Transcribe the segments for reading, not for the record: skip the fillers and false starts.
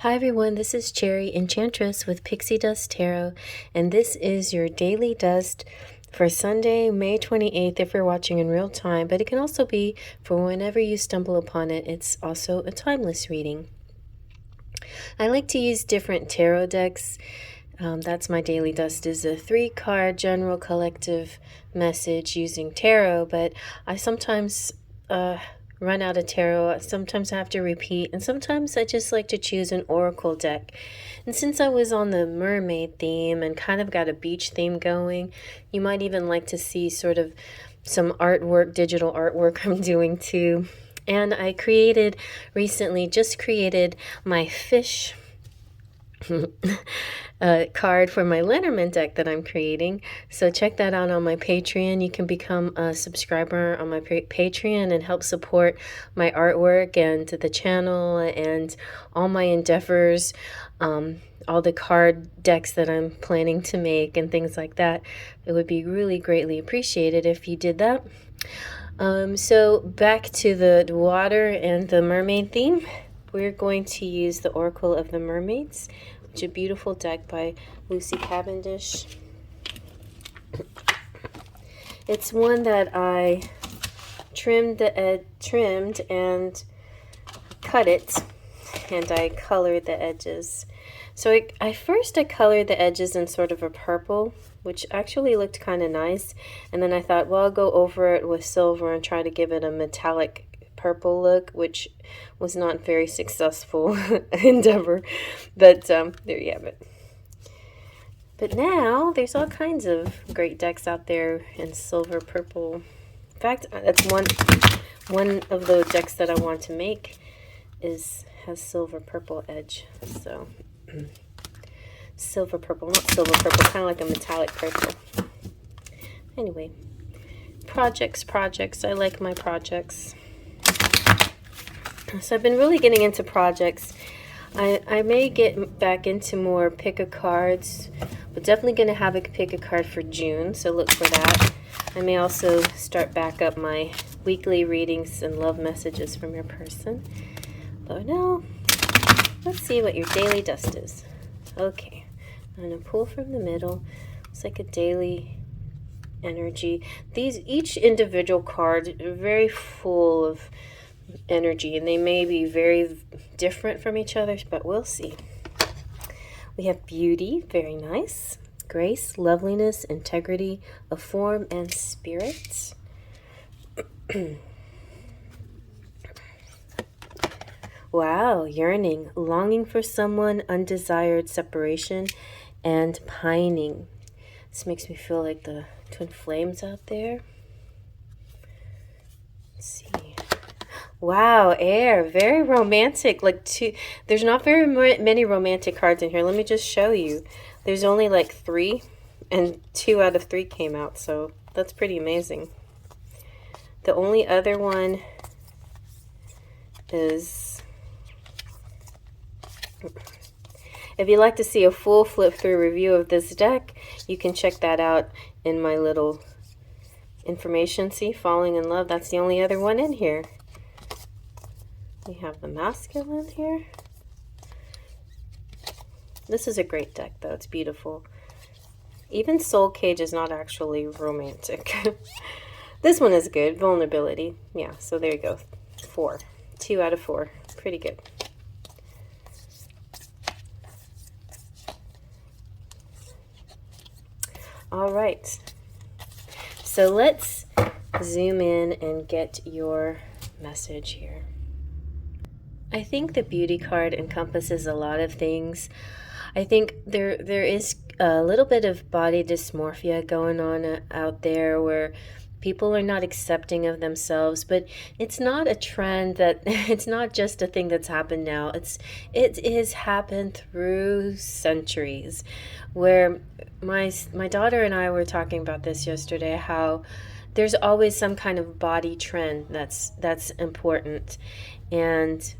Hi everyone, this is Cherry Enchantress with Pixie Dust Tarot, and this is your daily dust for Sunday, May 28th if you're watching in real time, but it can also be for whenever you stumble upon it. It's also a timeless reading. I like to use different tarot decks. That's my daily dust is a 3-card general collective message using tarot, but I sometimes run out of tarot. Sometimes I have to repeat, and sometimes I just like to choose an oracle deck. And since I was on the mermaid theme and kind of got a beach theme going, you might even like to see sort of some artwork, digital artwork I'm doing too. And I recently just created my fish card for my Lenormand deck that I'm creating. So check that out on my Patreon. You can become a subscriber on my Patreon and help support my artwork and the channel and all my endeavors, all the card decks that I'm planning to make and things like that. It would be really greatly appreciated if you did that. So back to the water and the mermaid theme. We're going to use the Oracle of the Mermaids, which is a beautiful deck by Lucy Cavendish. It's one that I trimmed and cut it, and I colored the edges. So I first colored the edges in sort of a purple, which actually looked kind of nice. And then I thought, well, I'll go over it with silver and try to give it a metallic purple look, which was not very successful endeavor. But there you have it. But now there's all kinds of great decks out there in silver purple. In fact, that's one of the decks that I want to make has silver purple edge. So silver purple, not silver purple, kind of like a metallic purple. Anyway, projects. I like my projects. So I've been really getting into projects. I may get back into more pick-a-cards, but definitely going to have a pick-a-card for June, so look for that. I may also start back up my weekly readings and love messages from your person. But now, let's see what your daily dust is. Okay, I'm going to pull from the middle. It's like a daily energy. Each individual card are very full of energy, and they may be very different from each other, but we'll see. We have beauty, very nice. Grace, loveliness, integrity of form and spirit. Wow, yearning, longing for someone, undesired separation, and pining. This makes me feel like the twin flames out there. Let's see. Wow, air, very romantic. There's not very many romantic cards in here. Let me just show you. There's only like 3, and 2 out of 3 came out, so that's pretty amazing. The only other one is, if you'd like to see a full flip-through review of this deck, you can check that out in my little information. See, Falling in Love, that's the only other one in here. We have the masculine here. This is a great deck, though. It's beautiful. Even Soul Cage is not actually romantic. This one is good. Vulnerability. Yeah, so there you go. 4. 2 out of 4. Pretty good. All right. So let's zoom in and get your message here. I think the beauty card encompasses a lot of things. I think there is a little bit of body dysmorphia going on out there where people are not accepting of themselves, but it's not a trend that it's not just a thing that's happened now. It has happened through centuries, where my daughter and I were talking about this yesterday, how there's always some kind of body trend that's important. And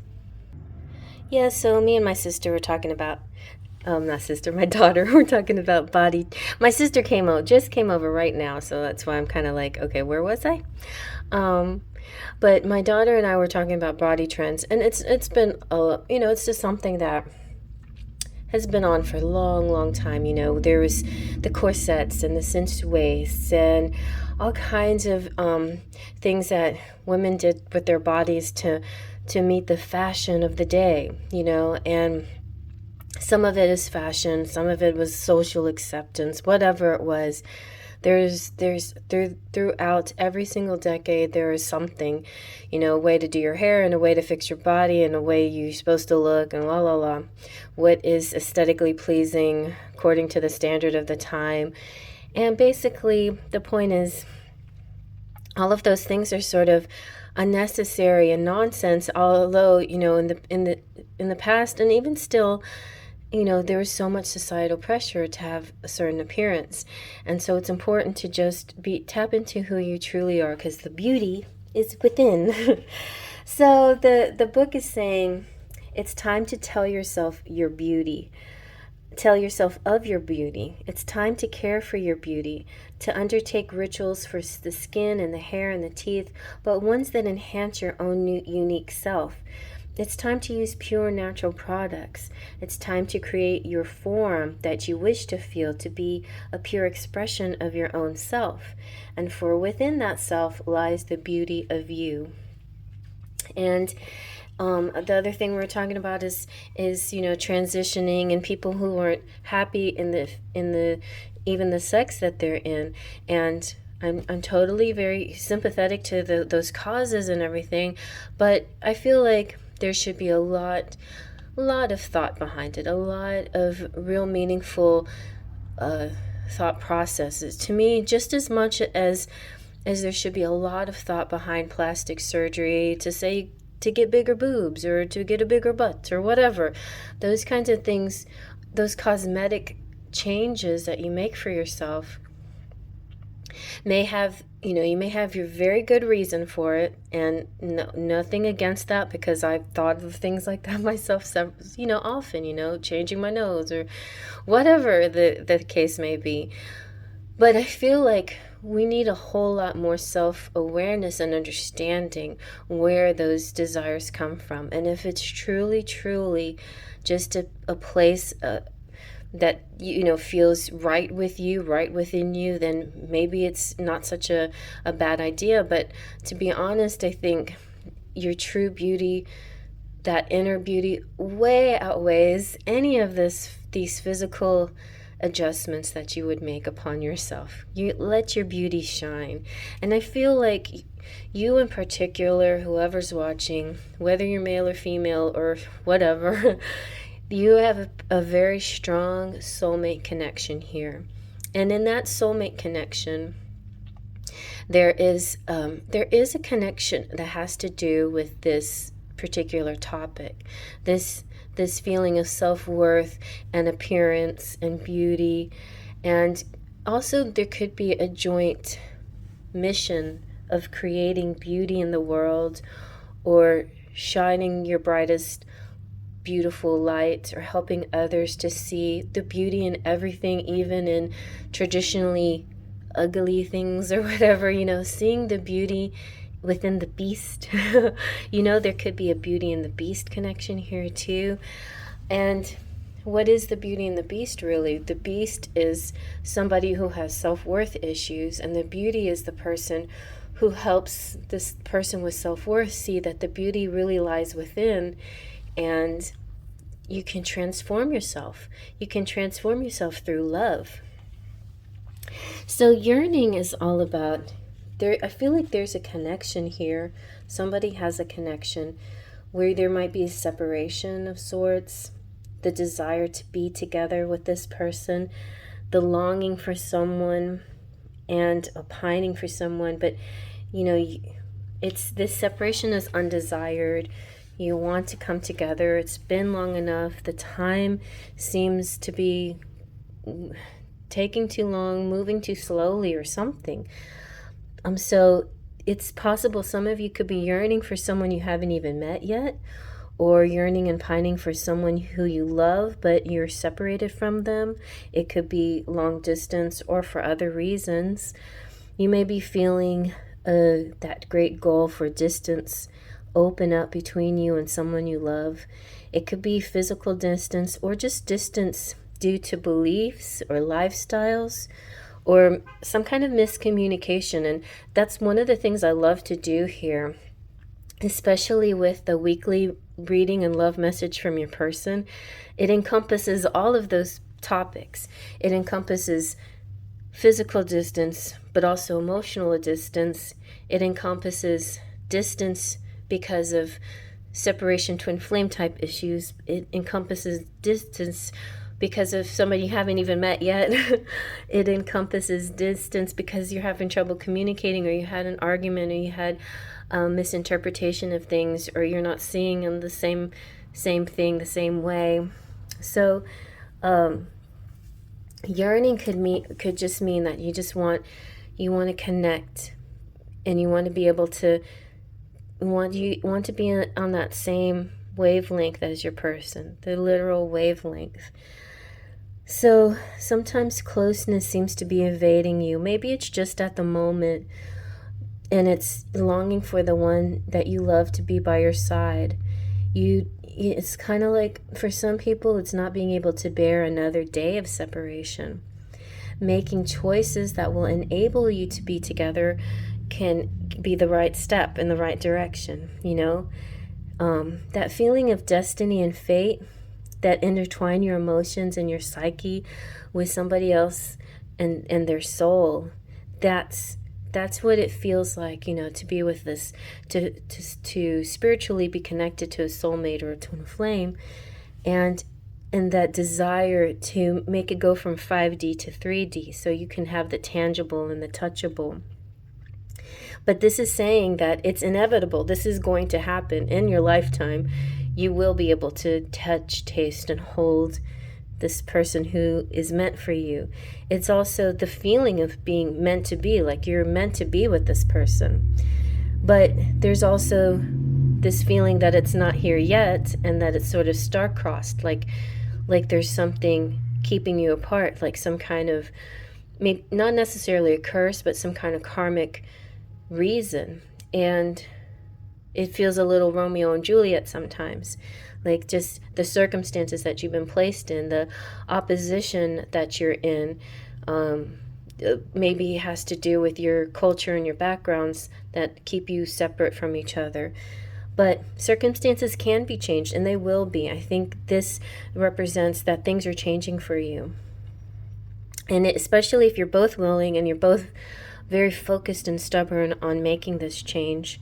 yeah, so me and my sister were talking about, my daughter, we're talking about body. My sister just came over right now, so that's why I'm kind of like, okay, where was I? But my daughter and I were talking about body trends, and it's been, it's just something that has been on for a long, long time. You know, there was the corsets and the cinched waists and all kinds of things that women did with their bodies to meet the fashion of the day, you know, and some of it is fashion, some of it was social acceptance, whatever it was. Throughout every single decade, there is something, you know, a way to do your hair and a way to fix your body and a way you're supposed to look and la la la. What is aesthetically pleasing according to the standard of the time. And basically, the point is, all of those things are sort of unnecessary and nonsense. Although, you know, in the past and even still, you know, there is so much societal pressure to have a certain appearance. And so it's important to just tap into who you truly are, because the beauty is within. So the book is saying it's time to tell yourself your beauty. Tell yourself of your beauty. It's time to care for your beauty, to undertake rituals for the skin and the hair and the teeth, but ones that enhance your own unique self. It's time to use pure natural products. It's time to create your form that you wish to feel to be a pure expression of your own self. And for within that self lies the beauty of you. And the other thing we're talking about is you know, transitioning and people who aren't happy in the even the sex that they're in. And I'm totally very sympathetic to those causes and everything, but I feel like there should be a lot of thought behind it, a lot of real meaningful thought processes. To me, just as much as there should be a lot of thought behind plastic surgery to get bigger boobs or to get a bigger butt or whatever. Those kinds of things, those cosmetic changes that you make for yourself may have, you know, you may have your very good reason for it, and nothing against that, because I've thought of things like that myself, you know, often, you know, changing my nose or whatever the case may be. But I feel like we need a whole lot more self-awareness and understanding where those desires come from. And if it's truly, truly just a place that, you know, feels right with you, right within you, then maybe it's not such a bad idea. But to be honest, I think your true beauty, that inner beauty, way outweighs any of these physical adjustments that you would make upon yourself. You let your beauty shine. And I feel like you in particular, whoever's watching, whether you're male or female or whatever, you have a very strong soulmate connection here. And in that soulmate connection, there is a connection that has to do with this particular topic, this feeling of self-worth and appearance and beauty. And also there could be a joint mission of creating beauty in the world, or shining your brightest beautiful light, or helping others to see the beauty in everything, even in traditionally ugly things or whatever, you know, seeing the beauty within the beast. You know, there could be a beauty in the beast connection here too. And what is the beauty in the beast really? The beast is somebody who has self-worth issues, and the beauty is the person who helps this person with self-worth see that the beauty really lies within. And you can transform yourself. You can transform yourself through love. So yearning is all about, I feel like there's a connection here. Somebody has a connection where there might be a separation of sorts, the desire to be together with this person, the longing for someone and a pining for someone. But, you know, this separation is undesired. You want to come together. It's been long enough. The time seems to be taking too long, moving too slowly or something. So it's possible some of you could be yearning for someone you haven't even met yet, or yearning and pining for someone who you love, but you're separated from them. It could be long distance or for other reasons. You may be feeling that great goal for distance open up between you and someone you love. It could be physical distance or just distance due to beliefs or lifestyles or some kind of miscommunication. And that's one of the things I love to do here, especially with the weekly reading and love message from your person. It encompasses all of those topics. It encompasses physical distance, but also emotional distance. It encompasses distance because of separation twin flame type issues. It encompasses distance because of somebody you haven't even met yet. It encompasses distance because you're having trouble communicating, or you had an argument, or you had a misinterpretation of things, or you're not seeing them the same thing the same way. So yearning could just mean that you want to connect, and you want to be able to want to be on that same wavelength as your person, the literal wavelength. So sometimes closeness seems to be evading you. Maybe it's just at the moment, and it's longing for the one that you love to be by your side. It's kind of like, for some people, it's not being able to bear another day of separation. Making choices that will enable you to be together can be the right step in the right direction, that feeling of destiny and fate that intertwine your emotions and your psyche with somebody else and their soul. That's what it feels like, to be with this, to spiritually be connected to a soulmate or a twin flame, and that desire to make it go from 5D to 3D, so you can have the tangible and the touchable. But this is saying that it's inevitable. This is going to happen in your lifetime. You will be able to touch, taste, and hold this person who is meant for you. It's also the feeling of being meant to be, like you're meant to be with this person. But there's also this feeling that it's not here yet, and that it's sort of star-crossed, like there's something keeping you apart, like some kind of, maybe not necessarily a curse, but some kind of karmic reason. And it feels a little Romeo and Juliet sometimes, like just the circumstances that you've been placed in, the opposition that you're in, maybe has to do with your culture and your backgrounds that keep you separate from each other. But circumstances can be changed, and they will be. I think this represents that things are changing for you. And especially if you're both willing and you're both very focused and stubborn on making this change,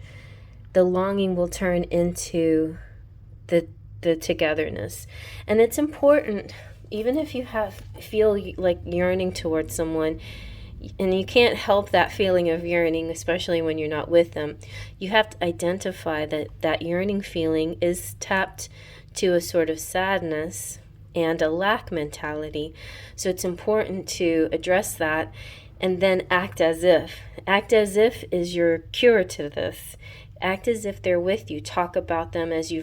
the longing will turn into the togetherness. And it's important, even if you feel like yearning towards someone, and you can't help that feeling of yearning, especially when you're not with them, you have to identify that yearning feeling is tapped to a sort of sadness and a lack mentality. So it's important to address that and then act as if. Act as if is your cure to this. Act as if they're with you. Talk about them as you're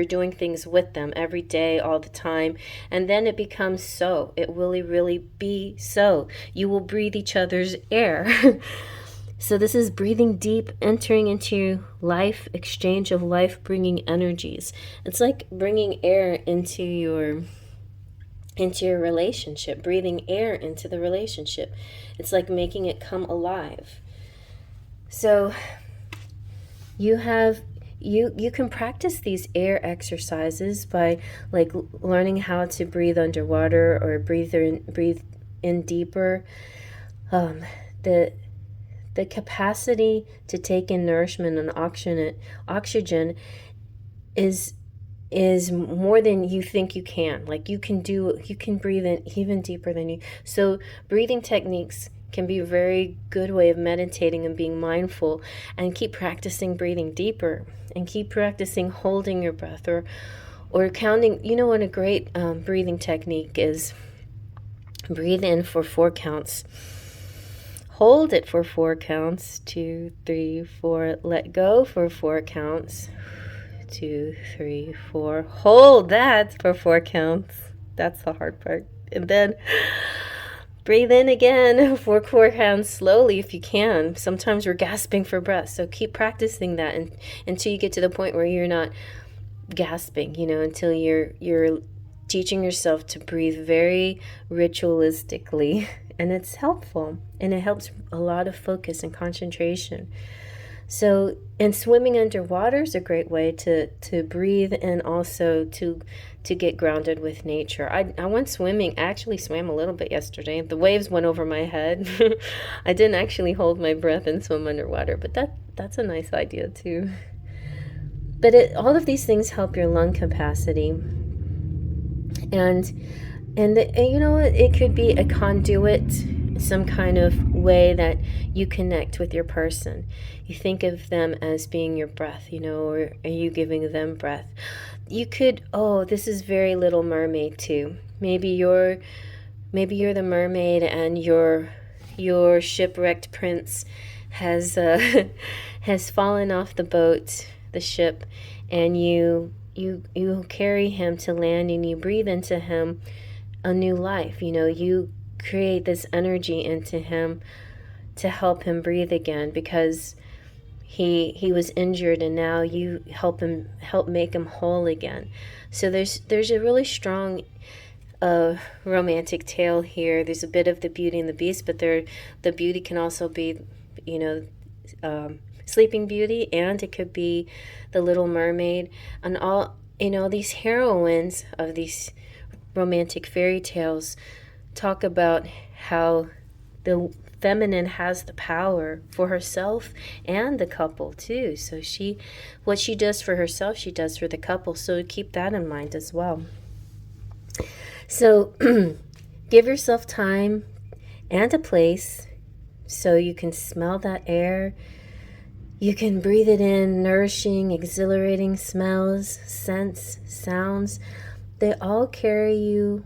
doing things with them every day, all the time. And then it becomes so. It will really be so. You will breathe each other's air. So this is breathing deep, entering into life, exchange of life-bringing energies. It's like bringing air into your relationship, breathing air into the relationship. It's like making it come alive. So you can practice these air exercises by like learning how to breathe underwater or breathe in deeper. The capacity to take in nourishment and oxygen is more than you think you can. Like you can breathe in even deeper than you. So breathing techniques can be a very good way of meditating and being mindful, and keep practicing breathing deeper, and keep practicing holding your breath or counting. You know what a great breathing technique is? Breathe in for 4 counts. Hold it for 4 counts. 2, 3, 4. Let go for 4 counts. 2, 3, 4. Hold that for 4 counts. That's the hard part. And then Breathe in again, 4 core counts slowly if you can. Sometimes we're gasping for breath, so keep practicing that until you get to the point where you're not gasping, until you're teaching yourself to breathe very ritualistically. And it's helpful, and it helps a lot of focus and concentration. So, and swimming underwater is a great way to breathe and also to get grounded with nature. I went swimming. I actually swam a little bit yesterday. The waves went over my head. I didn't actually hold my breath and swim underwater, but that's a nice idea too. But all of these things help your lung capacity. And it could be a conduit, some kind of way that you connect with your person. You think of them as being your breath, or are you giving them breath? You could, this is very Little Mermaid too. Maybe you're the mermaid, and your shipwrecked prince has has fallen off the boat, the ship, and you carry him to land, and you breathe into him a new life. You create this energy into him to help him breathe again, because he was injured, and now you help make him whole again. So there's a really strong romantic tale here. There's a bit of the Beauty and the Beast, but the beauty can also be Sleeping Beauty, and it could be the Little Mermaid, and all these heroines of these romantic fairy tales talk about how the feminine has the power for herself and the couple too. So what she does for herself, she does for the couple. So keep that in mind as well. So give yourself time and a place so you can smell that air. You can breathe it in, nourishing, exhilarating smells, scents, sounds. They all carry you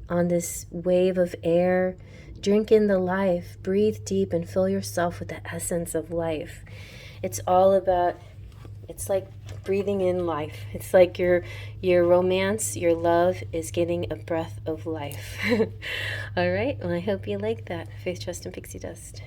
on this wave of air. Drink in the life, breathe deep, and fill yourself with the essence of life. It's like breathing in life. It's like your romance, your love is getting a breath of life. All right, well, I hope you like that. Faith, Trust, and Pixie Dust.